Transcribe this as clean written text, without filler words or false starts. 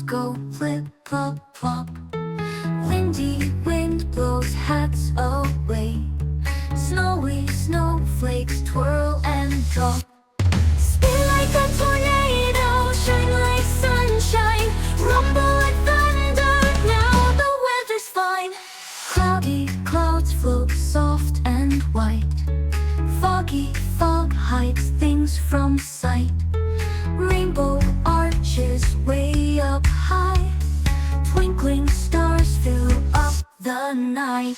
clouds go flip, plop, plop. Windy wind blows hats away. Snowy snowflakes twirl and drop. Spin like a tornado, shine like sunshine. Rumble like thunder, now the weather's fine. Cloudy clouds float soft and white. Foggy fog hides things from sight. Rainbow arches way up high. Twinkling stars fill up the night.